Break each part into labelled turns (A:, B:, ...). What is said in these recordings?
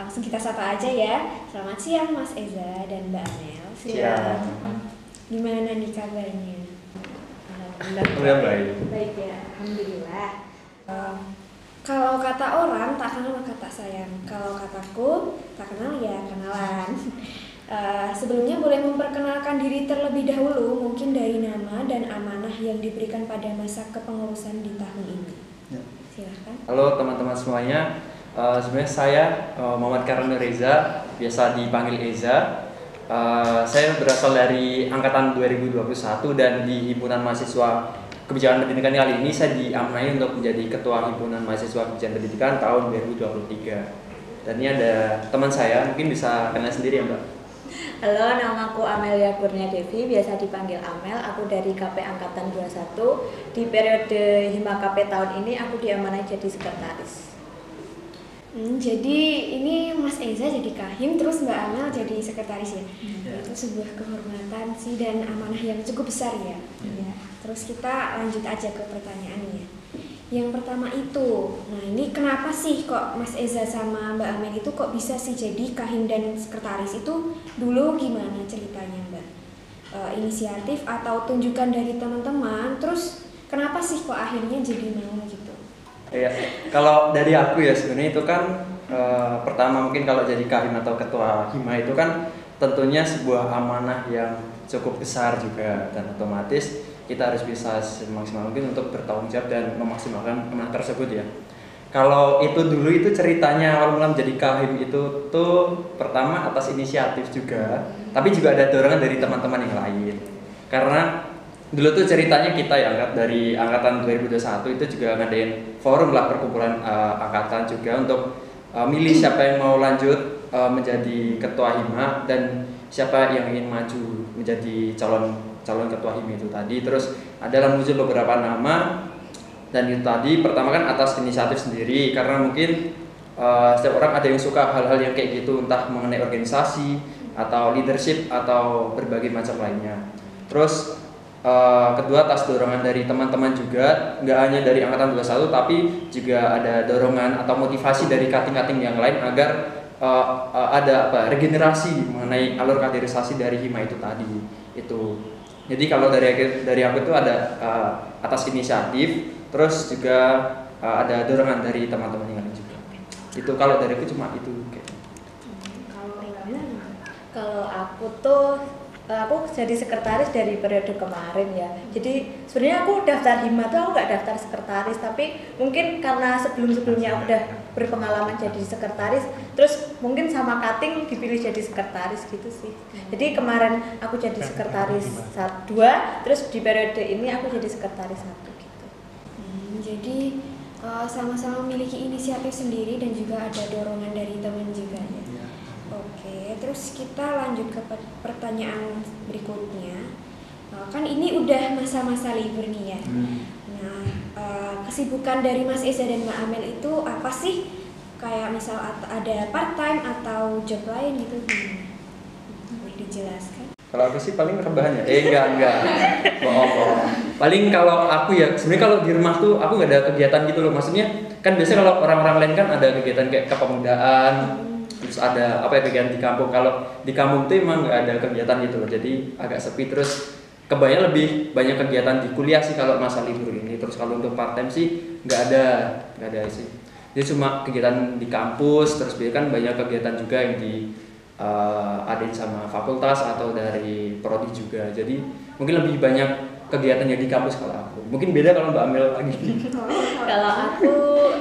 A: Langsung kita sapa aja ya. Selamat siang Mas Eza dan Mbak Amel.
B: Siang.
A: Gimana nih kabarnya?
B: Alhamdulillah baik.
A: Baik ya, alhamdulillah. Kalau kata orang tak kenal maka tak sayang. Kalau kataku tak kenal ya kenalan. Sebelumnya boleh memperkenalkan diri terlebih dahulu, mungkin dari nama dan amanah yang diberikan pada masa kepengurusan di tahun ini.
B: Ya.
A: Silahkan.
B: Halo teman-teman semuanya. Sebenarnya saya Muhammad Karno Reza, biasa dipanggil Eza. Saya berasal dari angkatan 2021 dan di Himpunan Mahasiswa Kebijakan Pendidikan kali ini saya diamanai untuk menjadi Ketua Himpunan Mahasiswa Kebijakan Pendidikan tahun 2023. Dan ini ada teman saya, mungkin bisa kenal sendiri ya Mbak.
C: Halo, namaku Amelia Kurnia Devi, biasa dipanggil Amel. Aku dari KP Angkatan 21. Di periode Hima KP tahun ini aku diamanai jadi sekretaris.
A: Jadi ini Mas Eza jadi kahim, terus Mbak Amel jadi sekretaris ya. Itu sebuah kehormatan sih dan amanah yang cukup besar ya. Ya. Terus kita lanjut aja ke pertanyaannya. Yang pertama itu, nah ini kenapa sih kok Mas Eza sama Mbak Amel itu kok bisa sih jadi kahim dan sekretaris itu? Dulu gimana ceritanya Mbak? Inisiatif atau tunjukan dari teman-teman? Terus kenapa sih kok akhirnya jadi mau gitu?
B: Ya, kalau dari aku ya sebenarnya itu kan pertama mungkin kalau jadi kahim atau ketua hima itu kan tentunya sebuah amanah yang cukup besar juga, dan otomatis kita harus bisa semaksimal mungkin untuk bertanggung jawab dan memaksimalkan amanah tersebut ya. Kalau itu dulu itu ceritanya awal mula menjadi kahim itu tuh pertama atas inisiatif juga, tapi juga ada dorongan dari teman-teman yang lain. Karena dulu tuh ceritanya kita ya dari angkatan 2021 itu juga ngadain forum lah, perkumpulan angkatan juga untuk milih siapa yang mau lanjut menjadi ketua hima dan siapa yang ingin maju menjadi calon ketua hima itu tadi. Terus adalah muncul beberapa nama, dan itu tadi pertama kan atas inisiatif sendiri, karena mungkin setiap orang ada yang suka hal-hal yang kayak gitu, entah mengenai organisasi atau leadership atau berbagai macam lainnya. Terus kedua atas dorongan dari teman-teman juga, nggak hanya dari angkatan 21 tapi juga ada dorongan atau motivasi dari kating-kating yang lain agar ada regenerasi mengenai alur kaderisasi dari hima itu tadi itu. Jadi kalau dari aku itu ada atas inisiatif, terus juga ada dorongan dari teman-teman yang lain juga. Itu kalau dari aku cuma itu.
C: Kalau aku tuh aku jadi sekretaris dari periode kemarin ya. Jadi sebenarnya aku daftar hima tuh aku nggak daftar sekretaris, tapi mungkin karena sebelumnya aku udah berpengalaman jadi sekretaris, terus mungkin sama kating dipilih jadi sekretaris gitu sih. Jadi kemarin aku jadi sekretaris 2, terus di periode ini aku jadi sekretaris 1 gitu.
A: Jadi sama-sama memiliki inisiatif sendiri dan juga ada dorongan dari teman juga ya. Oke, terus kita lanjut ke pertanyaan berikutnya. Kan ini udah masa-masa libur nih ya. Nah, kesibukan dari Mas Eza dan Mbak Amel itu apa sih? Kayak misal ada part time atau job lain gitu, boleh dijelaskan?
B: Kalau aku sih paling rebahan ya. Enggak. Bohong. Paling kalau aku ya, sebenarnya kalau di rumah tuh aku nggak ada kegiatan gitu loh. Maksudnya kan biasanya kalau orang-orang lain kan ada kegiatan kayak kepemudaan, terus ada kegiatan di kampung. Kalau di kampung tuh emang nggak ada kegiatan gitu loh, jadi agak sepi. Terus kebanyakan lebih banyak kegiatan di kuliah sih kalau masa libur ini. Terus kalau untuk part time sih nggak ada sih. Jadi cuma kegiatan di kampus. Terus biasanya kan banyak kegiatan juga yang adain sama fakultas atau dari prodi juga. Jadi mungkin lebih banyak kegiatan yang di kampus kalau aku. Mungkin beda kalau Mbak Amel lagi.
C: Kalau aku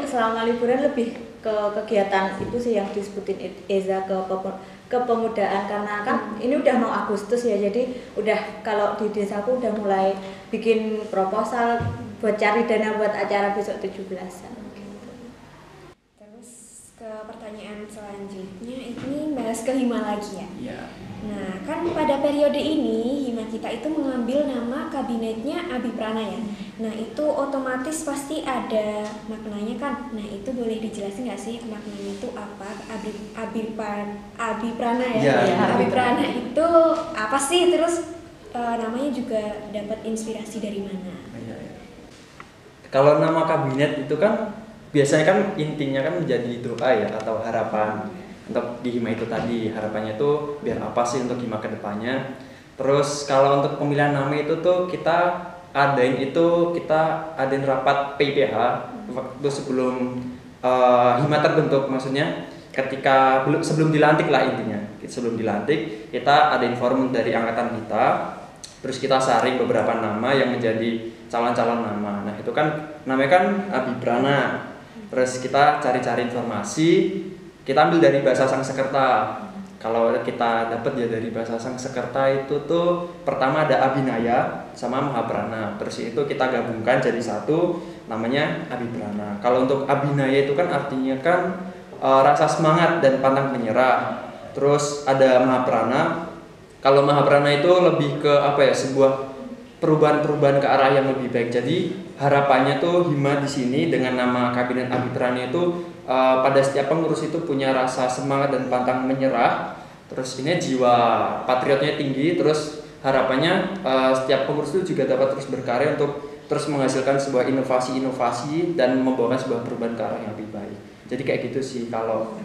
C: selama liburan lebih ke kegiatan itu sih yang disebutin Eza, ke kepemudaan, karena kan ini udah mau Agustus ya, jadi udah kalau di desaku udah mulai bikin proposal buat cari dana buat acara besok 17-an gitu.
A: Terus ke pertanyaan selanjutnya, ini bahas ke hima lagi ya.
B: Iya.
A: Nah, kan pada periode ini hima kita itu mengambil nama kabinetnya Abiprana ya. Nah, itu otomatis pasti ada maknanya kan. Nah, itu boleh dijelasin nggak sih maknanya itu apa? Abiprana ya. Abiprana itu apa sih? Terus namanya juga dapat inspirasi dari mana?
B: Iya. Kalau nama kabinet itu kan biasanya kan intinya kan menjadi doa ya atau harapan. untuk di Hima itu tadi. Harapannya tuh biar apa sih untuk Hima kedepannya. Terus kalau untuk pemilihan nama itu tuh kita adain rapat PIPH waktu sebelum Hima terbentuk, maksudnya sebelum dilantik lah intinya. Sebelum dilantik kita adain forum dari angkatan kita, terus kita saring beberapa nama yang menjadi calon-calon nama. Nah itu kan namanya kan Abiprana. Terus kita cari-cari informasi, kita ambil dari bahasa Sanskerta. Kalau kita dapat ya dari bahasa Sanskerta itu tuh pertama ada Abhinaya sama Mahaprana. Terus itu kita gabungkan jadi satu, namanya Abiprana. Kalau untuk Abhinaya itu kan artinya kan rasa semangat dan pantang menyerah. Terus ada Mahaprana. Kalau Mahaprana itu lebih ke sebuah perubahan-perubahan ke arah yang lebih baik. Jadi harapannya tuh Hima di sini dengan nama Kabinet Abiprana itu pada setiap pengurus itu punya rasa semangat dan pantang menyerah. Terus ini jiwa patriotnya tinggi. Terus harapannya setiap pengurus itu juga dapat terus berkarya untuk terus menghasilkan sebuah inovasi-inovasi dan membawa sebuah perubahan ke arah yang lebih baik. Jadi kayak gitu sih kalau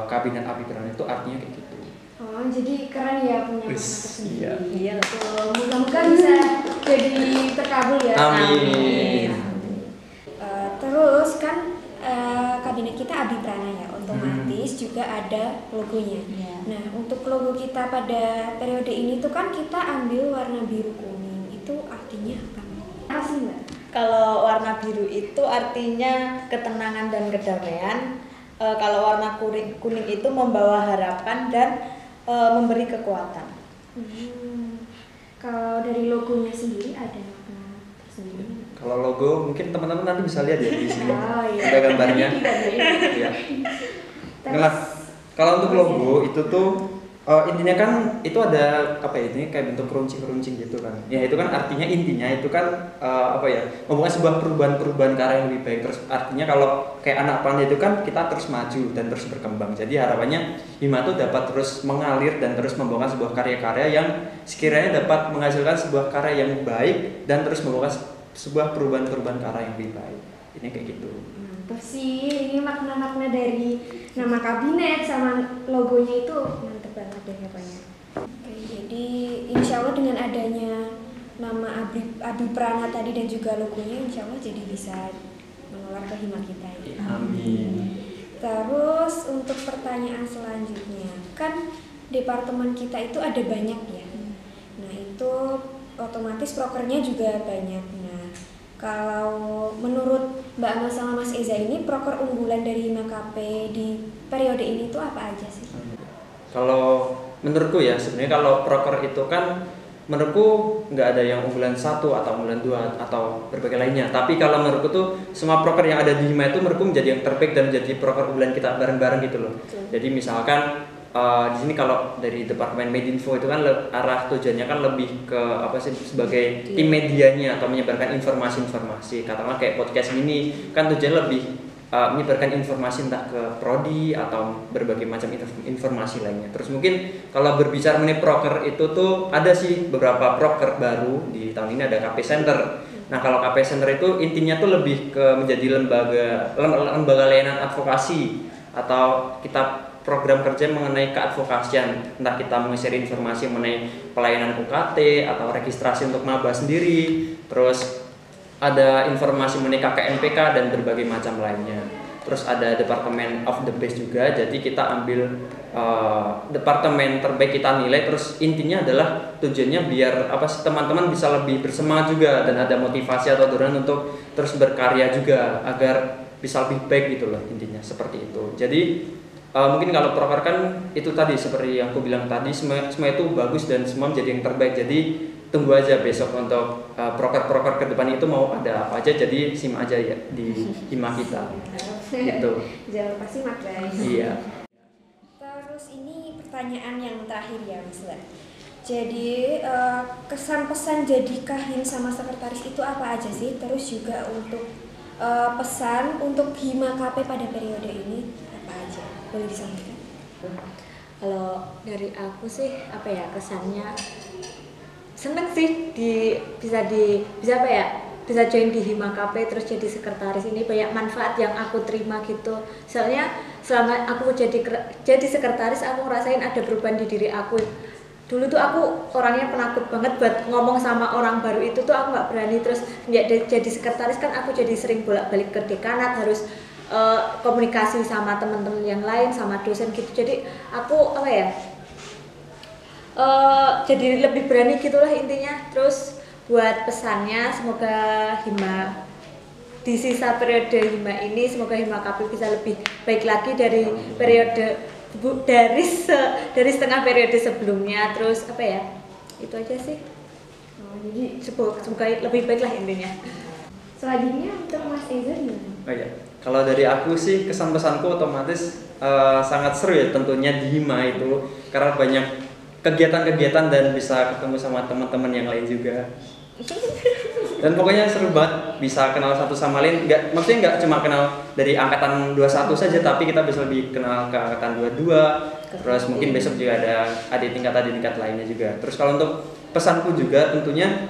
B: Kabinet Abiprana itu artinya kayak gitu.
A: Oh, jadi keren ya punya makna tersendiri.
C: Iya betul.
A: Moga-moga bisa jadi terkabul ya.
B: Amin.
A: Terus kan kabinet kita Abiprana ya, otomatis juga ada logonya. Nah, untuk logo kita pada periode ini tuh kan kita ambil warna biru kuning. Itu artinya apa sih, Mbak?
C: Kalau warna biru itu artinya ketenangan dan kedamaian. Kalau warna kuning itu membawa harapan dan memberi kekuatan.
A: Kalau dari logonya sendiri ada makna tersendiri.
B: Kalau logo mungkin teman-teman nanti bisa lihat ya di sini.
A: Oh, iya.
B: Ada gambarnya. Iya. Nah, kalau untuk logo itu tuh intinya kan itu ada ini kayak bentuk keruncing-keruncing gitu kan. Ya itu kan artinya intinya itu kan membuat sebuah perubahan-perubahan ke arah yang lebih baik. Terus artinya kalau kayak anak panah itu kan kita terus maju dan terus berkembang. Jadi harapannya Hima tuh dapat terus mengalir dan terus membawa sebuah karya-karya yang sekiranya dapat menghasilkan sebuah karya yang baik dan terus membawa sebuah perubahan-perubahan ke arah yang lebih baik. Ini kayak gitu.
A: Mantap sih, ini makna-makna dari nama kabinet sama logonya itu mantep banget deh pokoknya. Oke, jadi insya Allah dengan adanya nama Abiprana tadi dan juga logonya insya Allah jadi bisa menular ke Hima kita ya.
B: Amin.
A: Terus untuk pertanyaan selanjutnya, kan departemen kita itu ada banyak ya. Nah itu otomatis prokernya juga banyak. Nah kalau menurut Mbak Amal sama Mas Eza ini proker unggulan dari Hima KP di periode ini tuh apa aja sih?
B: Kalau menurutku ya sebenarnya kalau proker itu kan menurutku nggak ada yang unggulan 1 atau unggulan 2 atau berbagai lainnya. Tapi kalau menurutku tuh semua proker yang ada di Hima itu menurutku menjadi yang terbaik dan menjadi proker unggulan kita bareng-bareng gitu loh. Jadi misalkan di sini kalau dari Departemen Medinfo itu kan arah tujuannya kan lebih ke sebagai tim medianya atau menyebarkan informasi-informasi. Katakanlah kayak podcast ini kan tujuannya lebih menyebarkan informasi entah ke prodi atau berbagai macam informasi lainnya. Terus mungkin kalau berbicara mengenai proker itu tuh ada sih beberapa proker baru di tahun ini, ada KP Center. Nah kalau KP Center itu intinya tuh lebih ke menjadi lembaga layanan advokasi atau kita program kerja mengenai keadvokasian, entah kita meng-share informasi mengenai pelayanan UKT atau registrasi untuk maba sendiri, terus ada informasi mengenai KKNPK dan berbagai macam lainnya. Terus ada departemen of the best juga, jadi kita ambil departemen terbaik kita nilai. Terus intinya adalah tujuannya biar teman-teman bisa lebih bersemangat juga dan ada motivasi atau dorongan untuk terus berkarya juga agar bisa lebih baik gitu loh, intinya seperti itu. Jadi mungkin kalau proker kan itu tadi seperti yang aku bilang tadi, semua itu bagus dan semua menjadi yang terbaik. Jadi tunggu aja besok untuk proker-proker ke depan itu mau ada apa aja, jadi simak aja ya di Hima kita. Gitu.
A: Jangan lupa simak guys.
B: Iya.
A: Terus ini pertanyaan yang terakhir ya Mas. Jadi kesan pesan jadi kahim sama sekretaris itu apa aja sih? Terus juga untuk pesan untuk Hima KP pada periode ini apa aja? Boleh disampaikan?
C: Kalau dari aku sih kesannya seneng sih bisa bisa join di Hima KP terus jadi sekretaris ini banyak manfaat yang aku terima gitu. Soalnya selama aku jadi sekretaris aku ngerasain ada perubahan di diri aku. Dulu tuh aku orangnya penakut banget buat ngomong sama orang baru itu tuh aku nggak berani, terus jadi sekretaris kan aku jadi sering bolak-balik ke dekanat, harus komunikasi sama teman-teman yang lain, sama dosen gitu. Jadi aku apa ya? Jadi lebih berani gitulah intinya. Terus buat pesannya semoga Hima di sisa periode Hima ini semoga Hima KP bisa lebih baik lagi dari periode dari setengah periode sebelumnya. Terus apa ya, itu aja sih.
A: Jadi
C: Semoga lebih baik lah intinya.
A: selanjutnya untuk Mas Eza gimana?
B: Oh iya, kalau dari aku sih kesan pesanku otomatis sangat seru ya tentunya di Hima itu, karena banyak kegiatan-kegiatan dan bisa ketemu sama teman-teman yang lain juga. Dan pokoknya seru banget, bisa kenal satu sama lain. Maksudnya nggak cuma kenal dari angkatan 21 saja, tapi kita bisa lebih kenal ke angkatan 22. Terus mungkin besok juga ada adik tingkat lainnya juga. Terus kalau untuk pesanku juga tentunya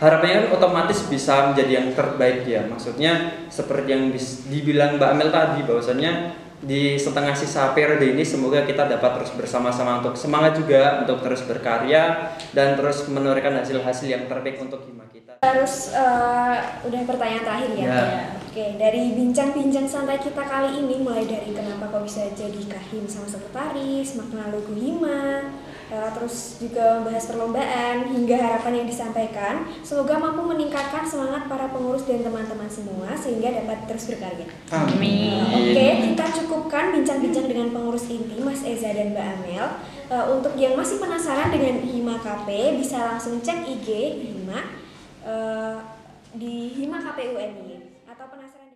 B: harapannya kan otomatis bisa menjadi yang terbaik ya. Maksudnya seperti yang dibilang Mbak Amel tadi, bahwasannya di setengah sisa periode ini semoga kita dapat terus bersama-sama untuk semangat juga untuk terus berkarya dan terus menorehkan hasil-hasil yang terbaik untuk Hima kita.
A: Terus udah pertanyaan terakhir ya.
B: Ya.
A: Oke, dari bincang-bincang santai kita kali ini, mulai dari kenapa kok bisa jadi kahim sama sekretaris, makna logo Hima, terus juga membahas perlombaan hingga harapan yang disampaikan, semoga mampu meningkatkan semangat para pengurus dan teman-teman semua sehingga dapat terus berkarya.
B: Amin.
A: Oke, kita cukupkan bincang-bincang dengan pengurus inti Mas Eza dan Mbak Amel. Untuk yang masih penasaran dengan Hima KP bisa langsung cek IG Hima di Hima KP UNY atau penasaran